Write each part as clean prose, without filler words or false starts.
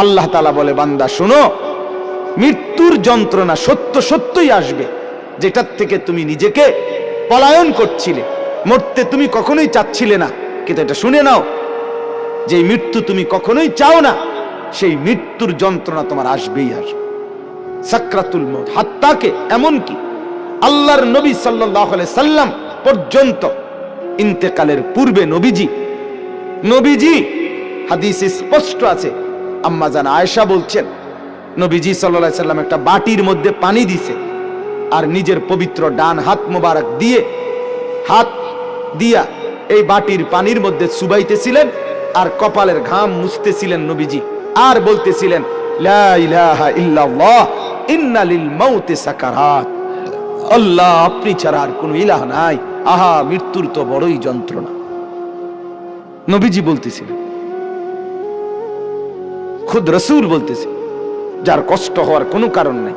আল্লাহ তাআলা বলে, বান্দা শোনো, মৃত্যুর যন্ত্রণা সত্য সত্যই আসবে, যেটার থেকে তুমি নিজেকে পলায়ন করছিলে, মরতে তুমি কখনোই চাচ্ছিলে না, কিন্তু এটা শুনে নাও, যে মৃত্যু তুমি কখনোই চাও না, সেই মৃত্যুর যন্ত্রণা তোমার আসবেই আসবে। সাকরাতুল মউত, হাত্তাকে এমনকি আল্লাহর নবী সাল্লাল্লাহু আলাইহি সাল্লাম পর্যন্ত ইন্তেকালের পূর্বে নবীজি হাদিসে স্পষ্ট আছে, আম্মা জান আয়েশা বলছেন, নবীজি সাল্লাল্লাহু আলাইহি সাল্লাম একটা বাটির মধ্যে পানি দিছে, আর নিজের পবিত্র ডান হাত মোবারক দিয়ে হাত দিয়া এই বাটির পানির মধ্যে চুবাইতেছিলেন, আর কপালের ঘাম মুছতেছিলেন নবীজি, আর বলতেছিলেন, লা ইলাহা ইল্লাল্লাহ ইন্না লিল মাউতি সাকারাত। আল্লাহ, আপনি ছাড়া আর কোনো ইলাহ নাই, আহা মৃত্যুর তো বড়ই যন্ত্রণা। নবীজি বলতেছিলেন, খুদ রাসূল বলতেছে, যার কষ্ট হওয়ার কোনো কারণ নাই,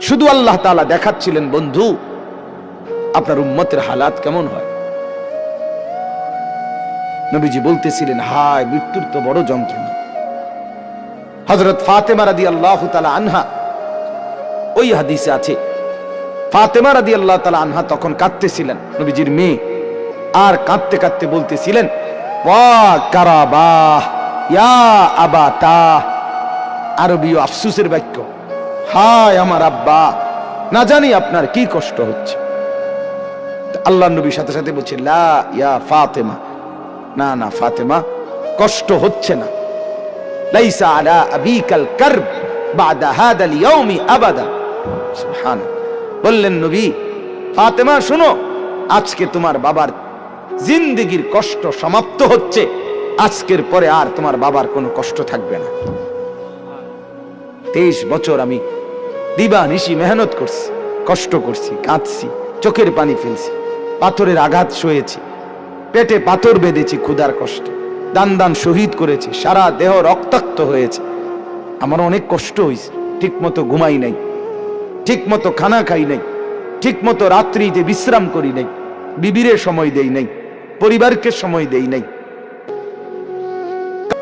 শুধু আল্লাহ তাআলা দেখাচ্ছিলেন, বন্ধু আপনার উম্মতের হালাত কেমন হয়। নবীজি বলতেছিলেন, হায় মৃত্যুর তো বড় যন্ত্রণা। হযরত ফাতেমা রাদিয়াল্লাহু তাআলা আনহা, ওই হাদিসে আছে, ফাতেমা রাদিয়াল্লাহু তাআলা আনহা তখন কাঁদতেছিলেন, নবীজির মেয়ে, আর কাঁদতে কাঁদতে বলতেছিলেন, ওয়া কারাবাহ ইয়া আবাতা, আরবীয় আফসোসের বাক্য, হায় আমার আব্বা, না জানি আপনার কি কষ্ট হচ্ছে। আল্লাহর নবীর সাথে সাথে বলছে, লা ইয়া ফাতেমা, না না ফাতেমা, কষ্ট হচ্ছে না, লাইসা আলা আবিকাল কারব বাদা হাদাল ইয়াউমি আবাদা। সুবহানাল্লাহ। বললেন নবী, ফাতেমা শোনো, আজকে তোমার বাবার জিন্দেগীর কষ্ট সমাপ্ত হচ্ছে, আজকের পরে আর তোমার বাবার কোনো কষ্ট থাকবে না। 23 বছর আমি দিবানিশি মেহনত করছি, কষ্ট করছি, কাঁদছি, চোখের পানি ফেলছি, পাথরের আঘাত সয়েছি, পেটে পাথর বেঁধেছি ক্ষুধার কষ্টে, দান দান শহীদ করেছি, সারা দেহ রক্তাক্ত হয়েছে, আমার অনেক কষ্ট হয়েছে, ঠিক মতো ঘুমাই নাই, ঠিক মতো খানা খাই নাই, ঠিক মতো রাত্রিতে বিশ্রাম করি নাই, বিবিরে সময় দেই নাই, পরিবারকে সময় দেই নাই।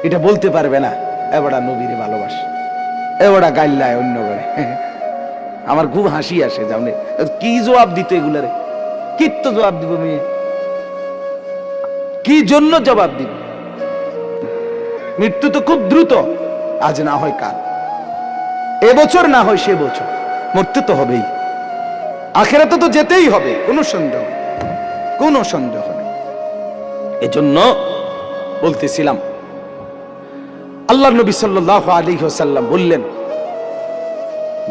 এটা বলতে পারবে না, এবারে নবীরে ভালোবাসে, এবারে গাইল্লায় অন্য করে। আমার খুব হাসি আসে, জানে কি জবাব দিত এগুলারে, কি তো জবাব দিব, মেয়ে কি জন্য জবাব দিব? মৃত্যু তো খুব দ্রুত, আজ না হয় কাল, এবছর না হয় সে বছর, মরতে তো হবেই, আখিরাতে তো যেতেই হবে, কোনো সন্দেহ নেই। এজন্য বলতেছিলাম, আল্লাহর নবী সাল্লাল্লাহু আলাইহি ওয়াসাল্লাম বললেন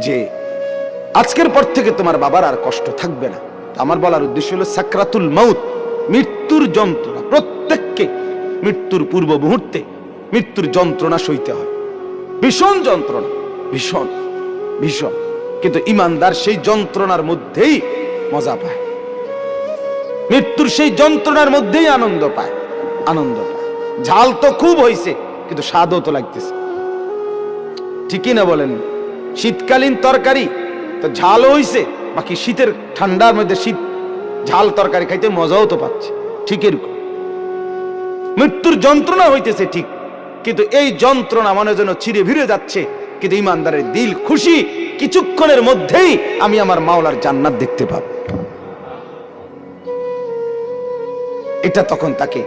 যে আজকের পর থেকে তোমার বাবার আর কষ্ট থাকবে না। আমার বলার উদ্দেশ্য হলো, সাকরাতুল মাউত, মৃত্যুর যন্ত্রণা, প্রত্যেককে মৃত্যুর পূর্ব মুহূর্তে মৃত্যুর যন্ত্রণা সইতে হয়, ভীষণ যন্ত্রণা, ভীষণ ভীষণ, কিন্তু ঈমানদার সেই যন্ত্রণার মধ্যেই মজা পায়, মৃত্যুর সেই যন্ত্রণার মধ্যেই আনন্দ পায়। ঝাল তো খুব হয়েছে, কিন্তু স্বাদও তো লাগতেছে, ঠিকই না বলেন? শীতকালীন তরকারি তো ঝালও হয়েছে, বাকি শীতের ঠান্ডার মধ্যে শীত ঝাল তরকারি খাইতে মজাও তো পাচ্ছে, ঠিক এরকম মৃত্যুর যন্ত্রণা হইতেছে ঠিক, কিন্তু এই যন্ত্রণা মনে যেন চিরে ভিড়ে যাচ্ছে, কিন্তু ঈমানদারের দিল খুশি, কিছুক্ষণের মধ্যেই আমি আমার মাওলার জান্নাত দেখতে পাবো। এটা তখন তাকে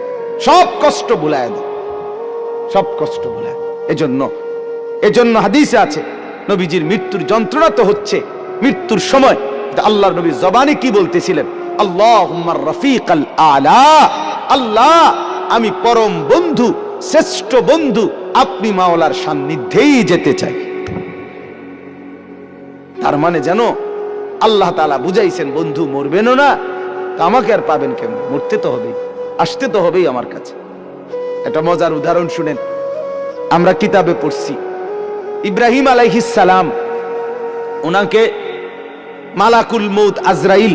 সব কষ্ট ভুলায় দেয়, সব কষ্ট ভুলায়। এজন্য হাদিসে আছে, নবীজির মৃত্যুর যন্ত্রণা তো হচ্ছে মৃত্যুর সময়, আল্লাহর নবী জবানে কি বলতেছিলেন, আল্লাহুম্মা রাফিকাল আলা, আল্লাহ আমি পরম বন্ধু, শ্রেষ্ঠ বন্ধু, আপনি মাওলার সান্নিধ্যেই যেতে চাই। তার মানে যেন আল্লাহ তাআলা বুঝাইছেন, বন্ধু মরবেনও না তা আমাকে আর পাবেন কেন, মরতে তো হবেই, আসতে তো হবেই আমার কাছে। একটা মজার উদাহরণ শুনেন, আমরা কিতাবে পড়ছি, ইব্রাহিম আলাইহিস সালাম, ওনাকে মালাকুল মউত আজরাইল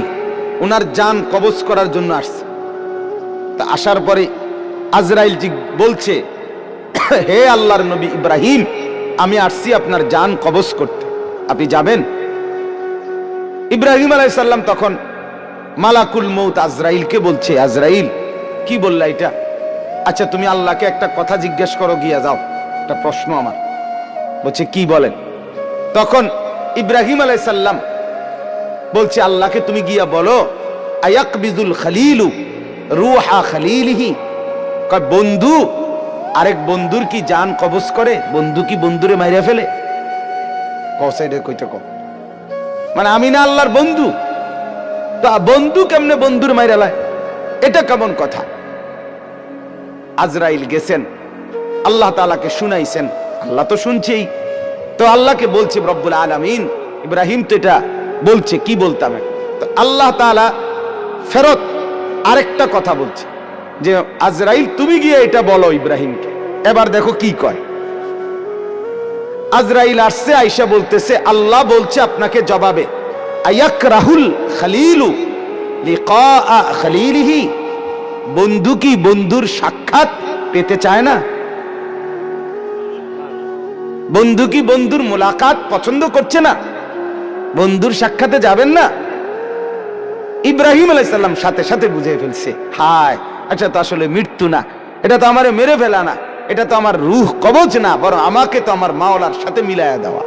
ওনার জান কবজ করার জন্য আসছে। তা আসার পরে আজরাইল জি বলছে, হে আল্লাহর নবী ইব্রাহিম, আমি আসছি আপনার জান কবজ করতে, আপনি যাবেন? ইব্রাহিম আলাইহিস সালাম তখন মালাকুল মউত আজরাইলকে বলছে, আজরাইল কি বললা এটা? আচ্ছা তুমি আল্লাহকে একটা কথা জিজ্ঞেস করো, গিয়া যাও, একটা প্রশ্ন আমার, বলছে কি বলেন? তখন ইব্রাহিম আলাইহিস সালাম বলছে আল্লাহকে তুমি গিয়া বলো আয়াকবিজুল খলিলু রূহা খলিলিহি, কয় বন্ধু আরেক বন্ধুর কি জান কবজ করে? বন্ধু কি বন্ধুরে মাইরা ফেলে? কসাইডে কইতে কও, মানে আমি না আল্লাহর বন্ধু, তা বন্ধু কেমনে বন্ধুর মাইরা লায়? এটা কেমন কথা? আজরাইল গেছেন, আল্লাহ তাআলাকে শুনাইছেন, আল্লাহ তো শুনছেই, তো আল্লাহকে বলছে রব্বুল আলামিন, ইব্রাহিম তো এটা বলছে, কি বলতাম? তো আল্লাহ তাআলা ফেরত আরেকটা কথা বলছে যে আজরাইল তুমি গিয়ে এটা বলো ইব্রাহিমকে। এবার দেখো কি কয়। আজরাইল আসছে, আয়েশা বলতেছে আল্লাহ বলছে আপনাকে জবাবে আয়াকরাহুল খলিলু লিকা খলিলিহি, বন্ধু কি বন্ধুর সাক্ষাৎ পেতে চায় না? বন্ধু কি বন্ধুর মোলাকাত পছন্দ করছে না? বন্ধুর সাক্ষাতে যাবেন না? ইব্রাহিম আলাইহিস সালাম সাথে সাথে বুঝে ফেলছে, হায় আচ্ছা, তো আসলে মৃত্যু না, এটা তো আমারে মেরে ফেলা না, এটা তো আমার রূহ কবজ না, বরং আমাকে তো আমার মাওলার সাথে মিলায়া দেওয়া।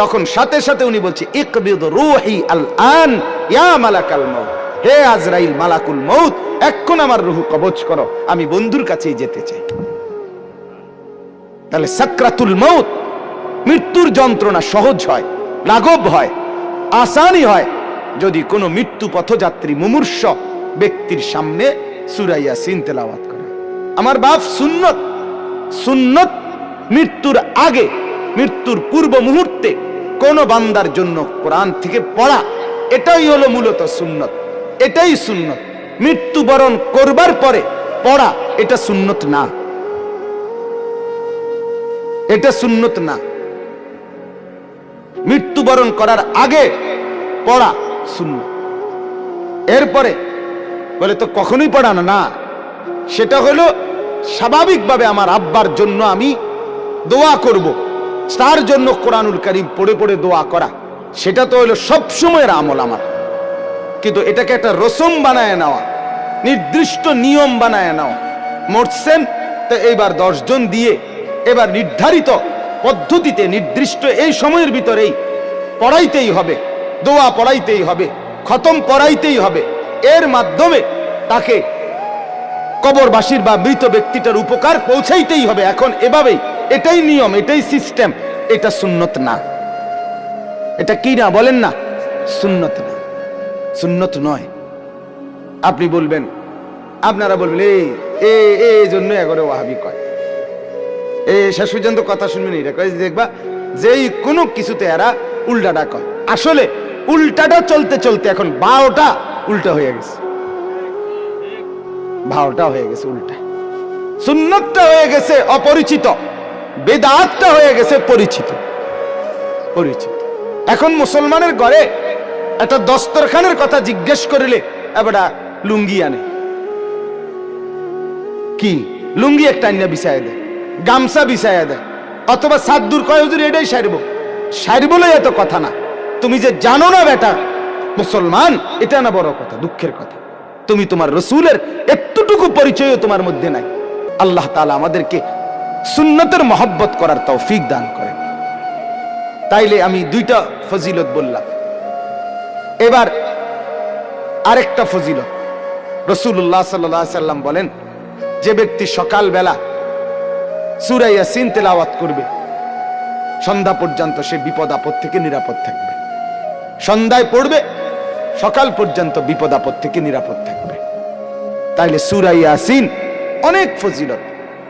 তখন সাথে সাথে উনি বলছে ইকবিদ রূহি আল আন ইয়া মালাকাল মউত, হে আজরাইল মালাকুল মউত, এখন আমার রূহ কবজ করো, আমি বন্ধুর কাছেই যেতে চাই। তাহলে সাকরাতুল মউত, মৃত্যুর যন্ত্রণা সহজ হয়, লাঘব হয়, আসানি হয় যদি কোনো মৃত্যু পথযাত্রী মুমূর্ষ ব্যক্তির সামনে সূরা ইয়াসিন তেলাওয়াত করে। আমার বাপ সুন্নত, সুন্নত মৃত্যুর আগে, মৃত্যুর পূর্ব মুহূর্তে কোন বান্দার জন্য কোরআন থেকে পড়া, এটাই হলো মূলত সুন্নত, এটাই সুন্নত। মৃত্যুবরণ করবার পরে পড়া এটা সুন্নত না, এটা সুন্নত না। মৃত্যুবরণ করার আগে পড়া সুন্নত। এরপরে বলে তো কখনোই পড়ানো না, সেটা হলো স্বাভাবিকভাবে আমার আব্বার জন্য আমি দোয়া করব, তার জন্য কোরআনুল কারীম পড়ে পড়ে দোয়া করা, সেটা তো হলো সব সময়ের আমল আমার। কিন্তু এটাকে একটা রসম বানায় নেওয়া, নির্দিষ্ট নিয়ম বানায় নেওয়া, মরছেন তো এইবার 10 জন দিয়ে এবার নির্ধারিত পদ্ধতিতে নির্দিষ্ট এই সময়ের ভিতরেই পড়াইতেই হবে, দোয়া পড়াইতেই হবে, খতম পড়াইতেই হবে, এর মাধ্যমে তাকে কবরবাসীর বা মৃত ব্যক্তিটার উপকার পৌঁছাইতেই হবে। এখন এভাবেই, এটাই নিয়ম, এটাই সিস্টেম, এটা সুন্নত না। এটা কি না বলেন না? সুন্নত না, সুন্নত নয়। আপনি বলবেন, আপনারা বলবেন এই জন্য এগরে ওয়াহাবি কয়, শেষ পর্যন্ত কথা শুনবেন, এটা কয় দেখবা যেই কোনো কিছুতে এরা উল্টাটা কয়। আসলে উল্টাটা চলতে চলতে এখন 12টা উল্টা হয়ে গেছে, 12টা হয়ে গেছে উল্টা। সুন্নতটা হয়ে গেছে অপরিচিত, বেদাতটা হয়ে গেছে পরিচিত, পরিচিত। এখন মুসলমানের ঘরে একটা দস্তরখানের কথা জিজ্ঞেস করিলে এবার লুঙ্গি আনে, কি লুঙ্গি একটা আইনা বিছায় দেয়, গামছা বিছায়া দেয়, অথবা সাদ্দুর কয় হুজুর এটাই সারবো, সারবলে এত কথা না। তুমি যে জানো না বেটা মুসলমান, এটা না বড় কথা, দুঃখের কথা। তুমি তোমার রসুলের এতটুকু পরিচয়ও তোমার মধ্যে নাই। আল্লাহ তাআলা আমাদেরকে সুন্নতের মহব্বত করার তৌফিক দান করেন। তাইলে আমি 2টা ফজিলত বললাম, এবার আরেকটা ফজিলত। রাসূলুল্লাহ সাল্লাল্লাহু আলাইহি সাল্লাম বলেন, যে ব্যক্তি সকালবেলা সূরা ইয়াসিন তেলাওয়াত করবে সন্ধ্যা পর্যন্ত সে বিপদ আপদ থেকে নিরাপদ থাকবে। সন্ধ্যায় পড়বে, সকাল পর্যন্ত বিপদ আপদ থেকে নিরাপদ থাকবে। তাইলে সূরা ইয়াসিন অনেক ফজিলত,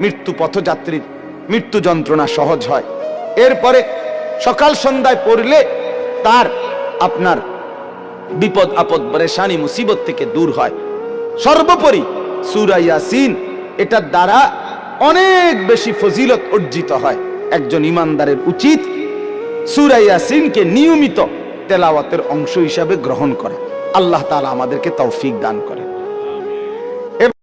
মৃত্যু পথযাত্রীর মৃত্যু যন্ত্রণা সহজ হয়। এরপরে সকাল সন্ধ্যায় পড়লে তার আপনার বিপদ আপদ পরেশানি মুসিবত থেকে দূর হয়। সর্বোপরি সূরা ইয়াসিন এটার দ্বারা অনেক বেশি ফজিলত অর্জিত হয়। একজন ইমানদারের উচিত সূরা ইয়াসিনকে নিয়মিত তেলাওয়াতের অংশ হিসাবে গ্রহণ করা। আল্লাহ তাআলা আমাদেরকে তৌফিক দান করেন।